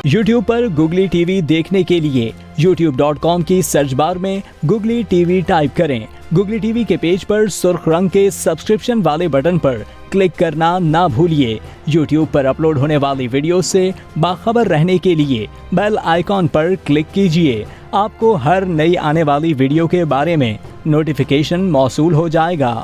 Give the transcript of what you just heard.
YouTube पर googly TV देखने के लिए youtube.com की सर्च बार में गुगली टीवी टाइप करें। गुगली टीवी के पेज पर सुर्ख रंग के सब्सक्रिप्शन वाले बटन पर क्लिक करना ना भूलिए। YouTube पर अपलोड होने वाली वीडियो से बाखबर रहने के लिए बेल आइकॉन पर क्लिक कीजिए। आपको हर नई आने वाली वीडियो के बारे में नोटिफिकेशन मौसूल हो जाएगा।